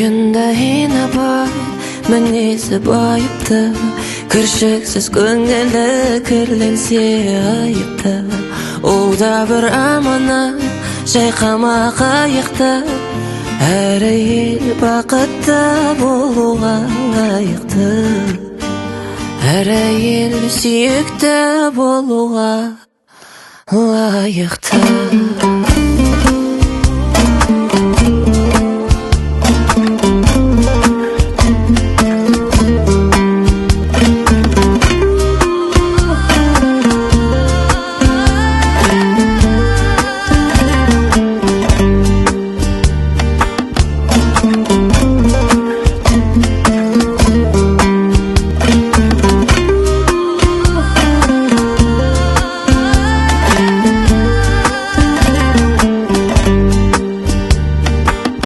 Бойында ені бар, мінезі байыпты, кіршіксіз көңілі кірленсе айыпты. Ол да бір аманат, жайқама қайықты, әр әйел бақытты болуға лайықты. Әр әйел сүйікті болуға лайықты.